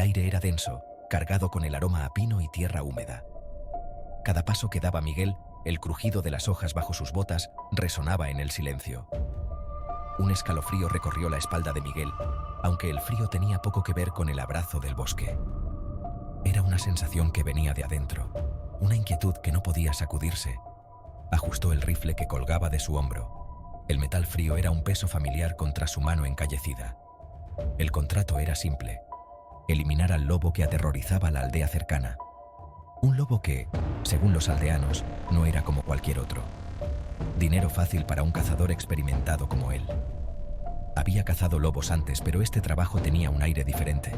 El aire era denso, cargado con el aroma a pino y tierra húmeda. Cada paso que daba Miguel, el crujido de las hojas bajo sus botas resonaba en el silencio. Un escalofrío recorrió la espalda de Miguel, aunque el frío tenía poco que ver con el abrazo del bosque. Era una sensación que venía de adentro, una inquietud que no podía sacudirse. Ajustó el rifle que colgaba de su hombro. El metal frío era un peso familiar contra su mano encallecida. El contrato era simple: eliminar al lobo que aterrorizaba la aldea cercana. Un lobo que, según los aldeanos, no era como cualquier otro. Dinero fácil para un cazador experimentado como él. Había cazado lobos antes, pero este trabajo tenía un aire diferente.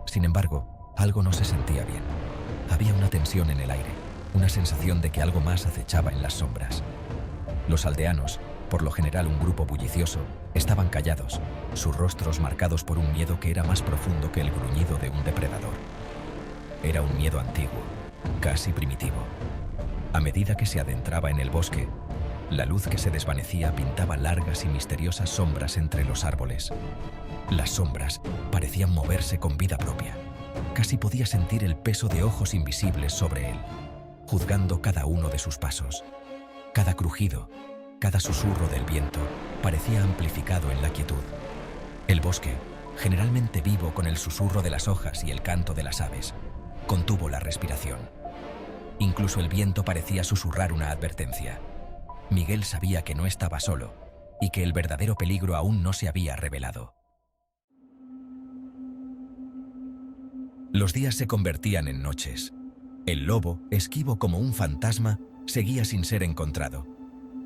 Sin embargo, algo no se sentía bien. Había una tensión en el aire, una sensación de que algo más acechaba en las sombras. Los aldeanos, por lo general un grupo bullicioso, estaban callados, sus rostros marcados por un miedo que era más profundo que el gruñido de un depredador. Era un miedo antiguo, casi primitivo. A medida que se adentraba en el bosque, la luz que se desvanecía pintaba largas y misteriosas sombras entre los árboles. Las sombras parecían moverse con vida propia. Casi podía sentir el peso de ojos invisibles sobre él, juzgando cada uno de sus pasos. Cada crujido, cada susurro del viento parecía amplificado en la quietud. El bosque, generalmente vivo con el susurro de las hojas y el canto de las aves, contuvo la respiración. Incluso el viento parecía susurrar una advertencia. Miguel sabía que no estaba solo y que el verdadero peligro aún no se había revelado. Los días se convertían en noches. El lobo, esquivo como un fantasma, seguía sin ser encontrado.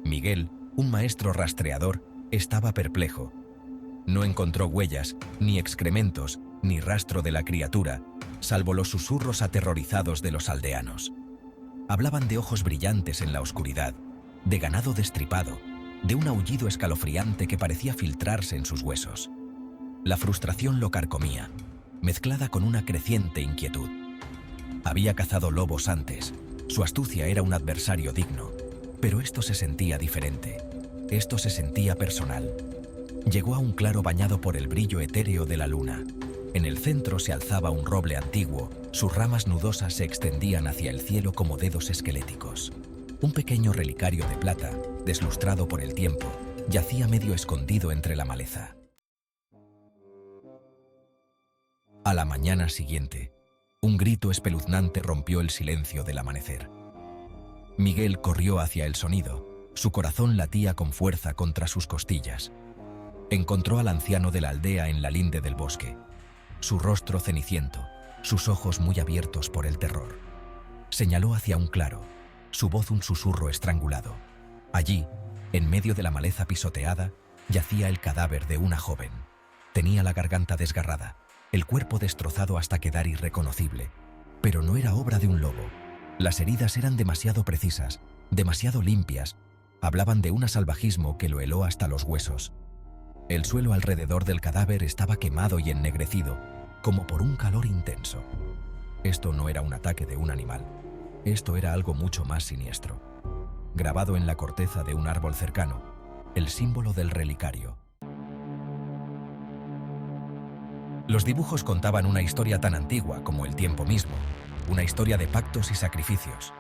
Miguel, un maestro rastreador, estaba perplejo. No encontró huellas, ni excrementos, ni rastro de la criatura, salvo los susurros aterrorizados de los aldeanos. Hablaban de ojos brillantes en la oscuridad, de ganado destripado, de un aullido escalofriante que parecía filtrarse en sus huesos. La frustración lo carcomía, mezclada con una creciente inquietud. Había cazado lobos antes, su astucia era un adversario digno, pero esto se sentía diferente, esto se sentía personal. Llegó a un claro bañado por el brillo etéreo de la luna. En el centro se alzaba un roble antiguo, sus ramas nudosas se extendían hacia el cielo como dedos esqueléticos. Un pequeño relicario de plata, deslustrado por el tiempo, yacía medio escondido entre la maleza. A la mañana siguiente, un grito espeluznante rompió el silencio del amanecer. Miguel corrió hacia el sonido, su corazón latía con fuerza contra sus costillas. Encontró al anciano de la aldea en la linde del bosque, su rostro ceniciento, sus ojos muy abiertos por el terror. Señaló hacia un claro, su voz un susurro estrangulado. Allí, en medio de la maleza pisoteada, yacía el cadáver de una joven. Tenía la garganta desgarrada, el cuerpo destrozado hasta quedar irreconocible. Pero no era obra de un lobo. Las heridas eran demasiado precisas, demasiado limpias. Hablaban de un salvajismo que lo heló hasta los huesos. El suelo alrededor del cadáver estaba quemado y ennegrecido, como por un calor intenso. Esto no era un ataque de un animal. Esto era algo mucho más siniestro. Grabado en la corteza de un árbol cercano, el símbolo del relicario. Los dibujos contaban una historia tan antigua como el tiempo mismo, una historia de pactos y sacrificios,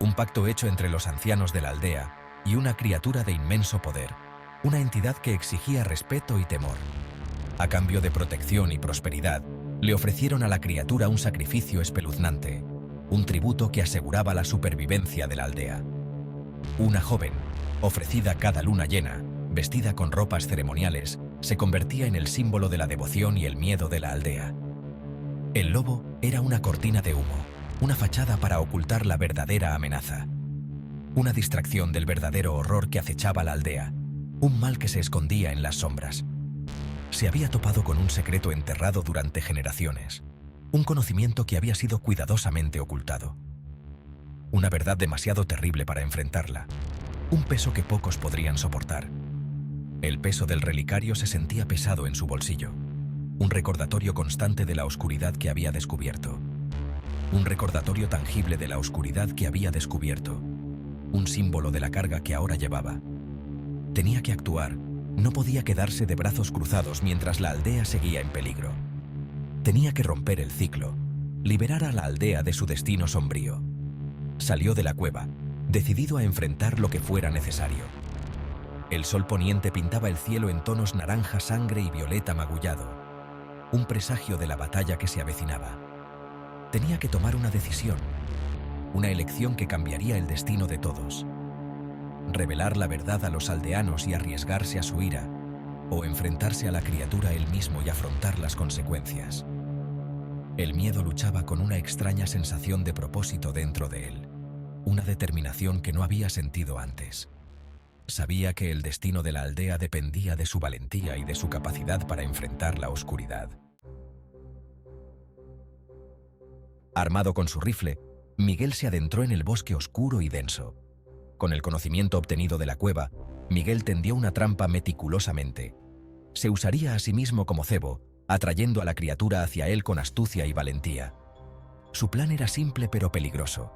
un pacto hecho entre los ancianos de la aldea y una criatura de inmenso poder, una entidad que exigía respeto y temor. A cambio de protección y prosperidad, le ofrecieron a la criatura un sacrificio espeluznante, un tributo que aseguraba la supervivencia de la aldea. Una joven, ofrecida cada luna llena, vestida con ropas ceremoniales, se convertía en el símbolo de la devoción y el miedo de la aldea. El lobo era una cortina de humo, una fachada para ocultar la verdadera amenaza. Una distracción del verdadero horror que acechaba la aldea, un mal que se escondía en las sombras. Se había topado con un secreto enterrado durante generaciones, un conocimiento que había sido cuidadosamente ocultado. Una verdad demasiado terrible para enfrentarla, un peso que pocos podrían soportar. El peso del relicario se sentía pesado en su bolsillo, un recordatorio constante de la oscuridad que había descubierto. Un recordatorio tangible de la oscuridad que había descubierto, un símbolo de la carga que ahora llevaba. Tenía que actuar, no podía quedarse de brazos cruzados mientras la aldea seguía en peligro. Tenía que romper el ciclo, liberar a la aldea de su destino sombrío. Salió de la cueva, decidido a enfrentar lo que fuera necesario. El sol poniente pintaba el cielo en tonos naranja sangre y violeta magullado, un presagio de la batalla que se avecinaba. Tenía que tomar una decisión, una elección que cambiaría el destino de todos. Revelar la verdad a los aldeanos y arriesgarse a su ira, o enfrentarse a la criatura él mismo y afrontar las consecuencias. El miedo luchaba con una extraña sensación de propósito dentro de él, una determinación que no había sentido antes. Sabía que el destino de la aldea dependía de su valentía y de su capacidad para enfrentar la oscuridad. Armado con su rifle, Miguel se adentró en el bosque oscuro y denso. Con el conocimiento obtenido de la cueva, Miguel tendió una trampa meticulosamente. Se usaría a sí mismo como cebo, atrayendo a la criatura hacia él con astucia y valentía. Su plan era simple pero peligroso: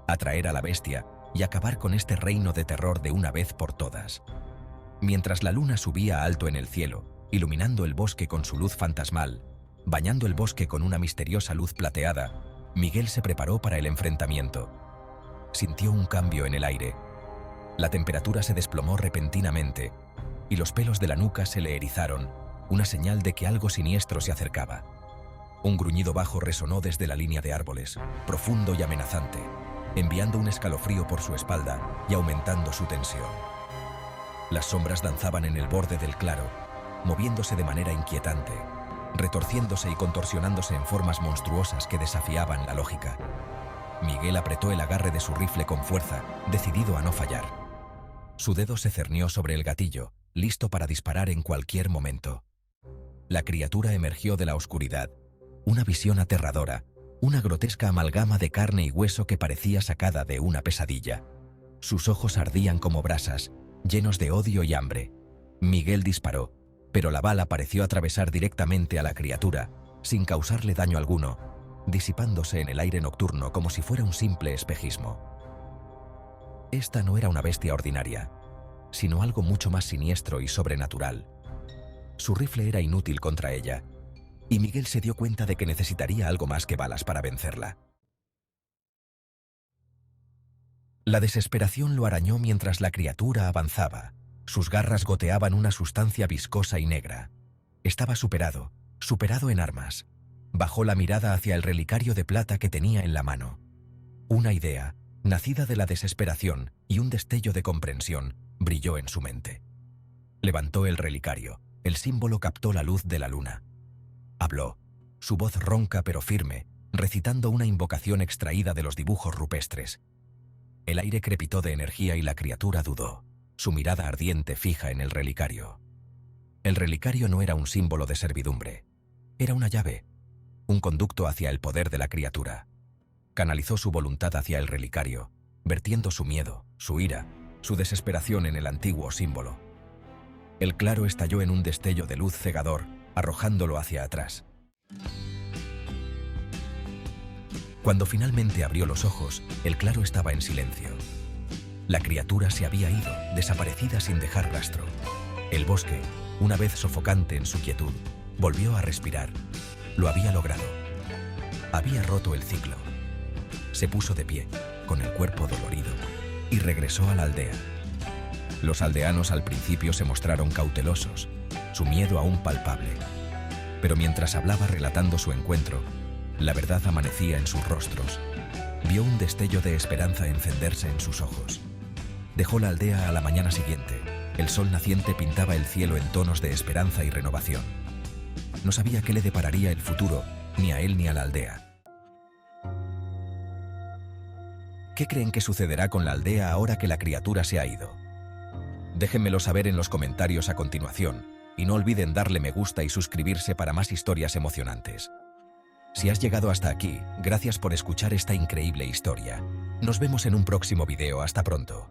atraer a la bestia y acabar con este reino de terror de una vez por todas. Mientras la luna subía alto en el cielo, iluminando el bosque con su luz fantasmal, bañando el bosque con una misteriosa luz plateada, Miguel se preparó para el enfrentamiento. Sintió un cambio en el aire. La temperatura se desplomó repentinamente y los pelos de la nuca se le erizaron, una señal de que algo siniestro se acercaba. Un gruñido bajo resonó desde la línea de árboles, profundo y amenazante, enviando un escalofrío por su espalda y aumentando su tensión. Las sombras danzaban en el borde del claro, moviéndose de manera inquietante, retorciéndose y contorsionándose en formas monstruosas que desafiaban la lógica. Miguel apretó el agarre de su rifle con fuerza, decidido a no fallar. Su dedo se cernió sobre el gatillo, listo para disparar en cualquier momento. La criatura emergió de la oscuridad, una visión aterradora, una grotesca amalgama de carne y hueso que parecía sacada de una pesadilla. Sus ojos ardían como brasas, llenos de odio y hambre. Miguel disparó, pero la bala pareció atravesar directamente a la criatura, sin causarle daño alguno, disipándose en el aire nocturno como si fuera un simple espejismo. Esta no era una bestia ordinaria, sino algo mucho más siniestro y sobrenatural. Su rifle era inútil contra ella, y Miguel se dio cuenta de que necesitaría algo más que balas para vencerla. La desesperación lo arañó mientras la criatura avanzaba. Sus garras goteaban una sustancia viscosa y negra. Estaba superado en armas. Bajó la mirada hacia el relicario de plata que tenía en la mano. Una idea, nacida de la desesperación y un destello de comprensión, brilló en su mente. Levantó el relicario. El símbolo captó la luz de la luna. Habló, su voz ronca pero firme, recitando una invocación extraída de los dibujos rupestres. El aire crepitó de energía y la criatura dudó, su mirada ardiente fija en el relicario. El relicario no era un símbolo de servidumbre. Era una llave, un conducto hacia el poder de la criatura. Canalizó su voluntad hacia el relicario, vertiendo su miedo, su ira, su desesperación en el antiguo símbolo. El claro estalló en un destello de luz cegador, arrojándolo hacia atrás. Cuando finalmente abrió los ojos, el claro estaba en silencio. La criatura se había ido, desaparecida sin dejar rastro. El bosque, una vez sofocante en su quietud, volvió a respirar. Lo había logrado. Había roto el ciclo. Se puso de pie, con el cuerpo dolorido, y regresó a la aldea. Los aldeanos al principio se mostraron cautelosos, su miedo aún palpable. Pero mientras hablaba relatando su encuentro, la verdad amanecía en sus rostros. Vio un destello de esperanza encenderse en sus ojos. Dejó la aldea a la mañana siguiente. El sol naciente pintaba el cielo en tonos de esperanza y renovación. No sabía qué le depararía el futuro, ni a él ni a la aldea. ¿Qué creen que sucederá con la aldea ahora que la criatura se ha ido? Déjenmelo saber en los comentarios a continuación, y no olviden darle me gusta y suscribirse para más historias emocionantes. Si has llegado hasta aquí, gracias por escuchar esta increíble historia. Nos vemos en un próximo video. Hasta pronto.